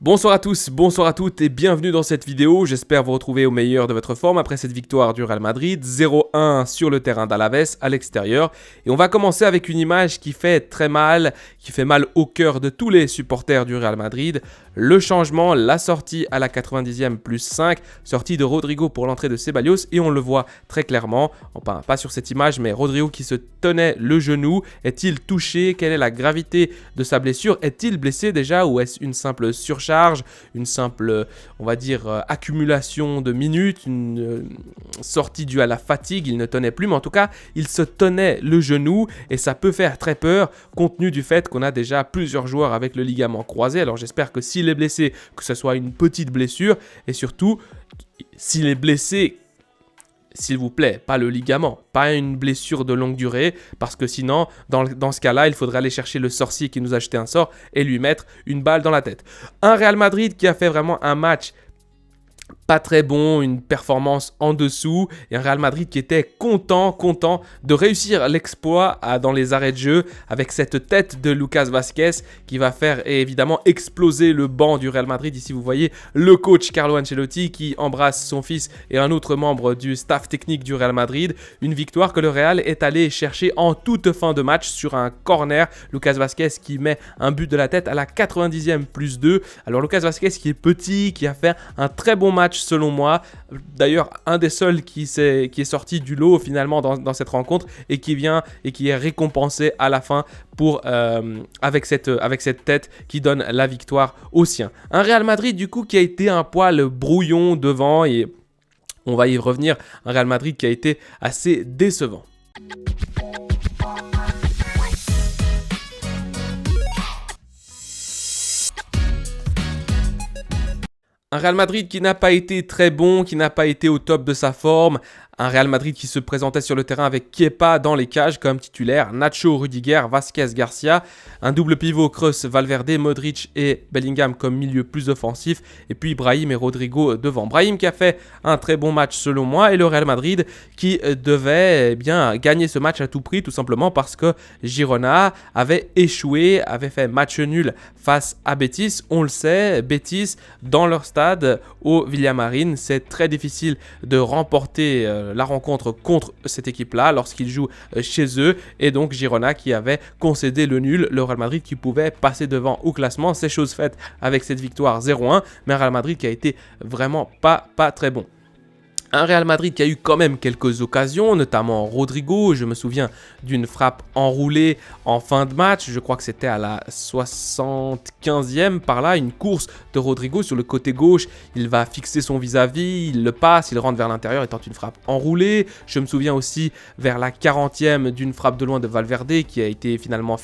Bonsoir à tous, bonsoir à toutes et bienvenue dans cette vidéo. J'espère vous retrouver au meilleur de votre forme après cette victoire du Real Madrid, 0-1 sur le terrain d'Alaves à l'extérieur. Et on va commencer avec une image qui fait très mal, qui fait mal au cœur de tous les supporters du Real Madrid. Le changement, la sortie à la 90e plus 5, sortie de Rodrigo pour l'entrée de Ceballos et on le voit très clairement, enfin pas sur cette image, mais Rodrigo qui se tenait le genou. Est-il touché? Quelle est la gravité de sa blessure? Est-il blessé déjà ou est-ce une simple surcharge, une simple, on va dire, accumulation de minutes, une sortie due à la fatigue? Il ne tenait plus, mais en tout cas, il se tenait le genou et ça peut faire très peur compte tenu du fait qu'on a déjà plusieurs joueurs avec le ligament croisé. Alors j'espère que s'il est blessé, que ce soit une petite blessure et surtout, s'il est blessé, s'il vous plaît, pas le ligament, pas une blessure de longue durée, parce que sinon, dans ce cas-là, il faudrait aller chercher le sorcier qui nous a jeté un sort et lui mettre une balle dans la tête. Un Real Madrid qui a fait vraiment un match pas très bon, une performance en dessous, et un Real Madrid qui était content de réussir l'exploit dans les arrêts de jeu avec cette tête de Lucas Vázquez qui va faire évidemment exploser le banc du Real Madrid. Ici vous voyez le coach Carlo Ancelotti qui embrasse son fils et un autre membre du staff technique du Real Madrid. Une victoire que le Real est allé chercher en toute fin de match sur un corner. Lucas Vázquez qui met un but de la tête à la 90e plus 2. Alors Lucas Vázquez qui est petit, qui a fait un très bon match selon moi, d'ailleurs un des seuls qui est sorti du lot finalement dans cette rencontre et qui est récompensé à la fin avec cette tête qui donne la victoire aux siens. Un Real Madrid du coup qui a été un poil brouillon devant et on va y revenir, un Real Madrid qui a été assez décevant. Un Real Madrid qui n'a pas été très bon, qui n'a pas été au top de sa forme. Un Real Madrid qui se présentait sur le terrain avec Kepa dans les cages comme titulaire, Nacho, Rudiger, Vázquez, Garcia, un double pivot Kroos, Valverde, Modric et Bellingham comme milieu plus offensif, et puis Brahim et Rodrigo devant. Brahim qui a fait un très bon match selon moi, et le Real Madrid qui devait bien gagner ce match à tout prix, tout simplement parce que Girona avait échoué, avait fait match nul face à Betis. On le sait, Betis dans leur stade au Villamarín, c'est très difficile de remporter la rencontre contre cette équipe-là lorsqu'ils jouent chez eux, et donc Girona qui avait concédé le nul, le Real Madrid qui pouvait passer devant au classement. C'est chose faite avec cette victoire 0-1, mais un Real Madrid qui a été vraiment pas très bon. Un Real Madrid qui a eu quand même quelques occasions, notamment Rodrigo. Je me souviens d'une frappe enroulée en fin de match. Je crois que c'était à la 75e par là. Une course de Rodrigo sur le côté gauche. Il va fixer son vis-à-vis, il le passe, il rentre vers l'intérieur étant une frappe enroulée. Je me souviens aussi vers la 40e d'une frappe de loin de Valverde qui a été finalement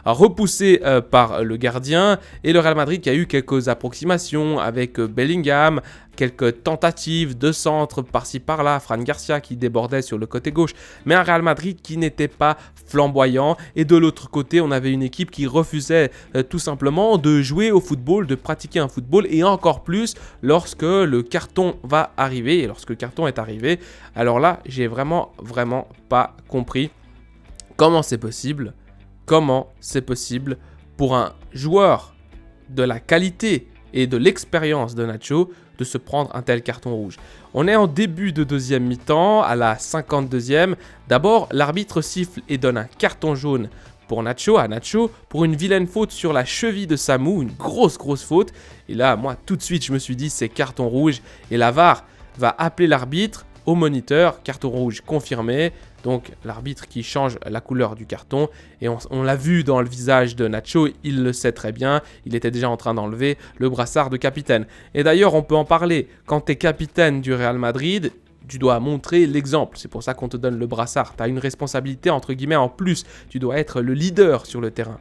repoussée par le gardien. Et le Real Madrid qui a eu quelques approximations avec Bellingham, quelques tentatives de centre par-ci par-là, Fran Garcia qui débordait sur le côté gauche, mais un Real Madrid qui n'était pas flamboyant. Et de l'autre côté, on avait une équipe qui refusait tout simplement de jouer au football, de pratiquer un football, et encore plus lorsque le carton va arriver. Et lorsque le carton est arrivé, alors là, j'ai vraiment pas compris comment c'est possible pour un joueur de la qualité et de l'expérience de Nacho de se prendre un tel carton rouge. On est en début de deuxième mi-temps, à la 52e. D'abord, l'arbitre siffle et donne un carton jaune à Nacho, pour une vilaine faute sur la cheville de Samu, une grosse faute. Et là, moi, tout de suite, je me suis dit, c'est carton rouge. Et la VAR va appeler l'arbitre au moniteur, carton rouge confirmé. Donc l'arbitre qui change la couleur du carton, et on l'a vu dans le visage de Nacho, il le sait très bien, il était déjà en train d'enlever le brassard de capitaine. Et d'ailleurs on peut en parler, quand tu es capitaine du Real Madrid, tu dois montrer l'exemple, c'est pour ça qu'on te donne le brassard, tu as une responsabilité entre guillemets en plus, tu dois être le leader sur le terrain.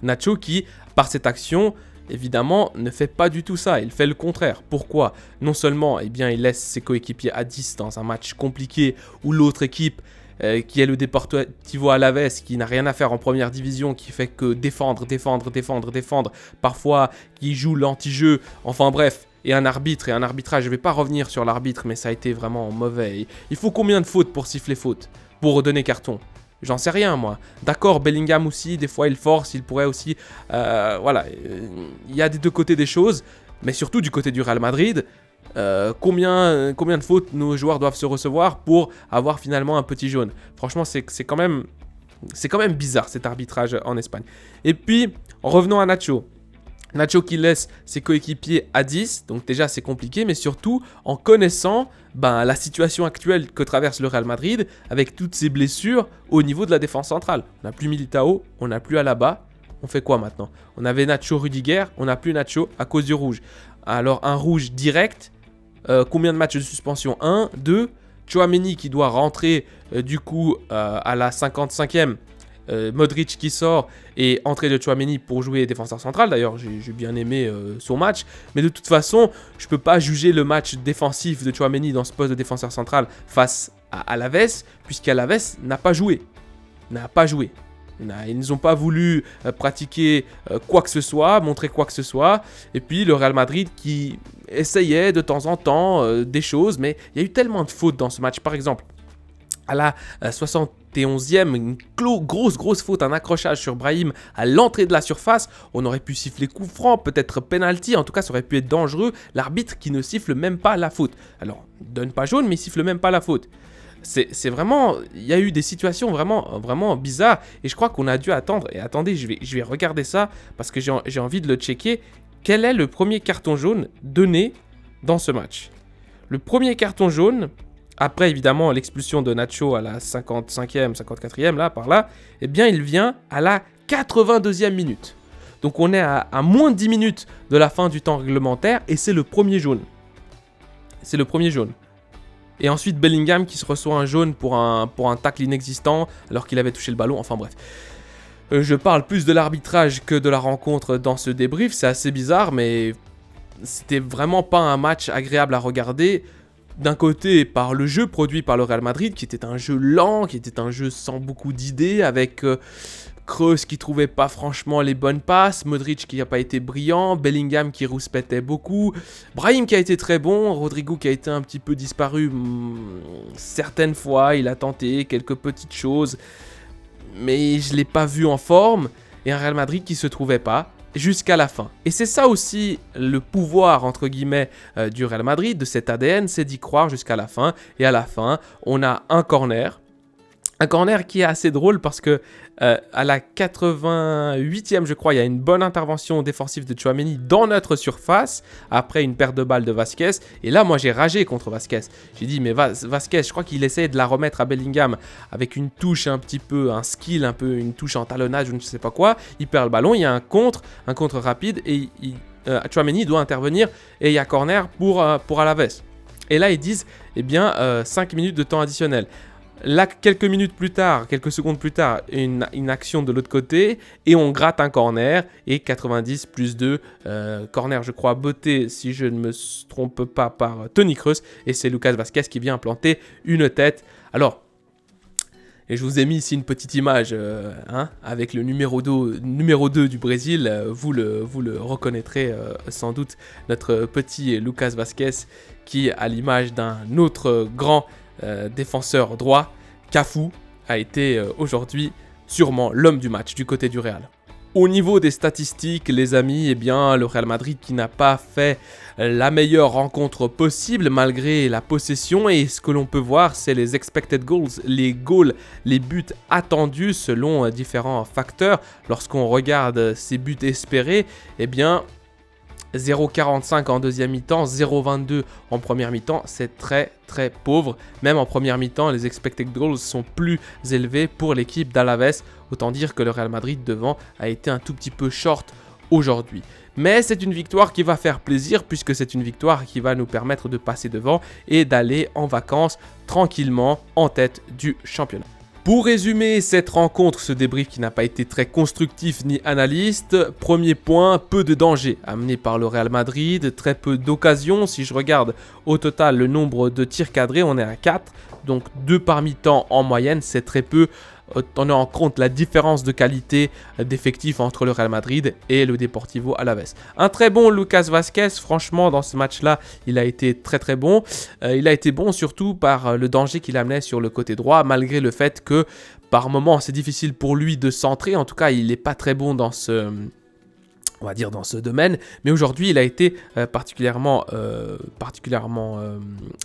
Nacho qui, par cette action, évidemment, ne fait pas du tout ça, il fait le contraire. Pourquoi? Non seulement, il laisse ses coéquipiers à 10 dans un match compliqué où l'autre équipe, qui est le Deportivo Alavés, qui n'a rien à faire en première division, qui fait que défendre, parfois qui joue l'anti-jeu, enfin bref, et un arbitrage, je ne vais pas revenir sur l'arbitre, mais ça a été vraiment mauvais. Il faut combien de fautes pour siffler faute, pour redonner carton? J'en sais rien, moi. D'accord, Bellingham aussi, des fois il force, il pourrait aussi... voilà. il y a des deux côtés des choses, mais surtout du côté du Real Madrid. Combien de fautes nos joueurs doivent se recevoir pour avoir finalement un petit jaune? Franchement, c'est quand même bizarre cet arbitrage en Espagne. Et puis, revenons à Nacho. Nacho qui laisse ses coéquipiers à 10, donc déjà c'est compliqué, mais surtout en connaissant la situation actuelle que traverse le Real Madrid avec toutes ces blessures au niveau de la défense centrale. On n'a plus Militao, on n'a plus Alaba, on fait quoi maintenant? On avait Nacho Rudiger, on n'a plus Nacho à cause du rouge. Alors un rouge direct, combien de matchs de suspension? 1, 2, Tchouaméni qui doit rentrer du coup à la 55e. Modric qui sort et entrée de Tchouaméni pour jouer défenseur central. D'ailleurs, j'ai bien aimé son match. Mais de toute façon, je ne peux pas juger le match défensif de Tchouaméni dans ce poste de défenseur central face à Alaves, puisqu'Alaves n'a pas joué. Ils n'ont pas voulu pratiquer quoi que ce soit, montrer quoi que ce soit. Et puis le Real Madrid qui essayait de temps en temps des choses, mais il y a eu tellement de fautes dans ce match. Par exemple, à la 71e, une grosse faute, un accrochage sur Brahim à l'entrée de la surface. On aurait pu siffler coup franc, peut-être penalty, en tout cas ça aurait pu être dangereux. L'arbitre qui ne siffle même pas la faute. Alors, il ne donne pas jaune, mais il siffle même pas la faute. C'est vraiment, il y a eu des situations vraiment bizarres et je crois qu'on a dû attendre. Et attendez, je vais regarder ça parce que j'ai envie de le checker. Quel est le premier carton jaune donné dans ce match? Le premier carton jaune, après évidemment l'expulsion de Nacho à la 55e, 54e, là, par là, eh bien il vient à la 82e minute. Donc on est à moins de 10 minutes de la fin du temps réglementaire et c'est le premier jaune. C'est le premier jaune. Et ensuite Bellingham qui se reçoit un jaune pour un tacle inexistant alors qu'il avait touché le ballon, enfin bref. Je parle plus de l'arbitrage que de la rencontre dans ce débrief, c'est assez bizarre mais c'était vraiment pas un match agréable à regarder. D'un côté par le jeu produit par le Real Madrid qui était un jeu lent, qui était un jeu sans beaucoup d'idées avec Kroos qui trouvait pas franchement les bonnes passes, Modric qui n'a pas été brillant, Bellingham qui rouspétait beaucoup, Brahim qui a été très bon, Rodrigo qui a été un petit peu disparu certaines fois, il a tenté quelques petites choses, mais je ne l'ai pas vu en forme, et un Real Madrid qui se trouvait pas jusqu'à la fin. Et c'est ça aussi le pouvoir entre guillemets du Real Madrid, de cet ADN, c'est d'y croire jusqu'à la fin, et à la fin on a un corner qui est assez drôle parce que à la 88e, je crois, il y a une bonne intervention défensive de Tchouaméni dans notre surface après une perte de balle de Vasquez. Et là, moi, j'ai ragé contre Vasquez. J'ai dit, mais Vasquez, je crois qu'il essaie de la remettre à Bellingham avec une touche un petit peu, un skill, un peu une touche en talonnage, je ne sais pas quoi. Il perd le ballon, il y a un contre rapide et Tchouaméni doit intervenir et il y a corner pour Alaves. Et là, ils disent, eh bien, 5 minutes de temps additionnel. Là, quelques secondes plus tard, une action de l'autre côté et on gratte un corner et 90 plus 2, corner je crois botté si je ne me trompe pas par Toni Kroos et c'est Lucas Vasquez qui vient planter une tête. Alors, et je vous ai mis ici une petite image avec le numéro 2 du Brésil, vous le reconnaîtrez sans doute, notre petit Lucas Vasquez qui à l'image d'un autre grand défenseur droit, Cafu, a été aujourd'hui sûrement l'homme du match du côté du Real. Au niveau des statistiques, les amis, eh bien, le Real Madrid qui n'a pas fait la meilleure rencontre possible malgré la possession. Et ce que l'on peut voir, c'est les expected goals, les buts attendus selon différents facteurs. Lorsqu'on regarde ces buts espérés, eh bien, 0,45 en deuxième mi-temps, 0,22 en première mi-temps, c'est très pauvre. Même en première mi-temps, les expected goals sont plus élevés pour l'équipe d'Alaves. Autant dire que le Real Madrid devant a été un tout petit peu short aujourd'hui. Mais c'est une victoire qui va faire plaisir puisque c'est une victoire qui va nous permettre de passer devant et d'aller en vacances tranquillement en tête du championnat. Pour résumer cette rencontre, ce débrief qui n'a pas été très constructif ni analyste, premier point, peu de dangers amenés par le Real Madrid, très peu d'occasions. Si je regarde au total le nombre de tirs cadrés, on est à 4, donc 2 par mi-temps en moyenne, c'est très peu. Tenant en compte la différence de qualité d'effectifs entre le Real Madrid et le Deportivo Alavés. Un très bon Lucas Vasquez, franchement dans ce match-là, il a été très bon. Il a été bon surtout par le danger qu'il amenait sur le côté droit, malgré le fait que par moments c'est difficile pour lui de centrer. En tout cas, il n'est pas très bon dans on va dire dans ce domaine, mais aujourd'hui il a été particulièrement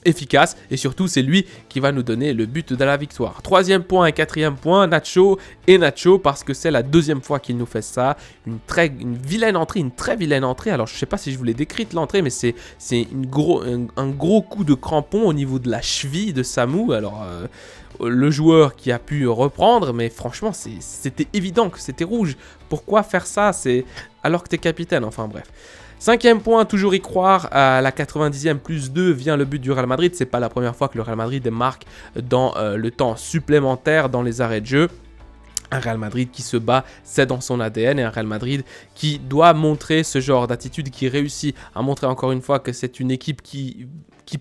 efficace et surtout c'est lui qui va nous donner le but de la victoire. Troisième point et quatrième point, Nacho parce que c'est la deuxième fois qu'il nous fait ça, une très vilaine entrée, alors je sais pas si je vous l'ai décrite l'entrée, mais c'est un gros coup de crampon au niveau de la cheville de Samu, alors le joueur qui a pu reprendre, mais franchement c'était évident que c'était rouge. Pourquoi faire ça? C'est alors que t'es capitaine, enfin bref. Cinquième point, toujours y croire, à la 90e plus 2 vient le but du Real Madrid. C'est pas la première fois que le Real Madrid marque dans le temps supplémentaire dans les arrêts de jeu. Un Real Madrid qui se bat, c'est dans son ADN, et un Real Madrid qui doit montrer ce genre d'attitude, qui réussit à montrer encore une fois que c'est une équipe qui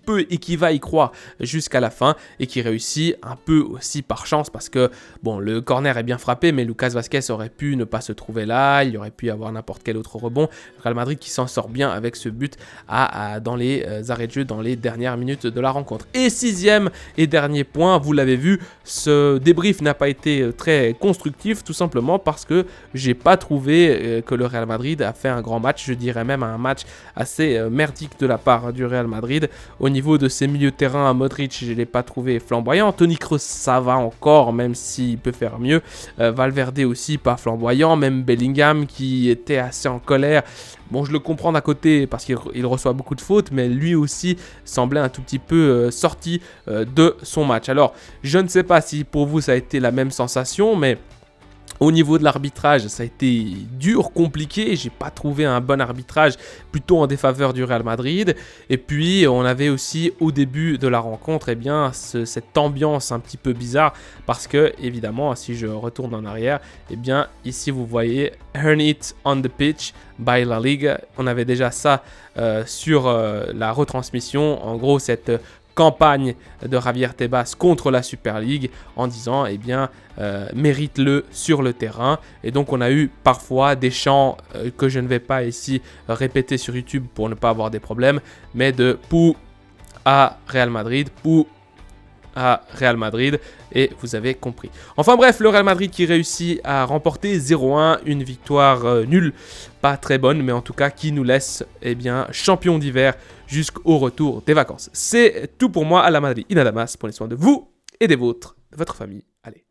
peut et qui va y croire jusqu'à la fin, et qui réussit un peu aussi par chance, parce que bon, le corner est bien frappé, mais Lucas Vazquez aurait pu ne pas se trouver là, il aurait pu y avoir n'importe quel autre rebond. Real Madrid qui s'en sort bien avec ce but dans les arrêts de jeu dans les dernières minutes de la rencontre. Et sixième et dernier point, vous l'avez vu, ce débrief n'a pas été très constructif, tout simplement parce que j'ai pas trouvé que le Real Madrid a fait un grand match, je dirais même un match assez merdique de la part du Real Madrid. Au niveau de ses milieux de terrain, Modric, je ne l'ai pas trouvé flamboyant. Toni Kroos, ça va encore, même s'il peut faire mieux. Valverde aussi, pas flamboyant. Même Bellingham, qui était assez en colère. Bon, je le comprends d'un côté parce qu'il reçoit beaucoup de fautes, mais lui aussi semblait un tout petit peu sorti de son match. Alors, je ne sais pas si pour vous ça a été la même sensation, mais au niveau de l'arbitrage, ça a été dur, compliqué. J'ai pas trouvé un bon arbitrage, plutôt en défaveur du Real Madrid. Et puis, on avait aussi au début de la rencontre, cette ambiance un petit peu bizarre, parce que évidemment, si je retourne en arrière, ici vous voyez "Earn it on the pitch by La Liga". On avait déjà ça sur la retransmission. En gros, cette campagne de Javier Tebas contre la Super League en disant mérite-le sur le terrain. Et donc on a eu parfois des chants que je ne vais pas ici répéter sur YouTube pour ne pas avoir des problèmes, mais de pou à Real Madrid, pou à Real Madrid, et vous avez compris. Enfin bref, le Real Madrid qui réussit à remporter 0-1, une victoire nulle, pas très bonne, mais en tout cas qui nous laisse champion d'hiver jusqu'au retour des vacances. C'est tout pour moi. À la Madrid, Inadamas, prenez soin de vous et des vôtres, de votre famille. Allez.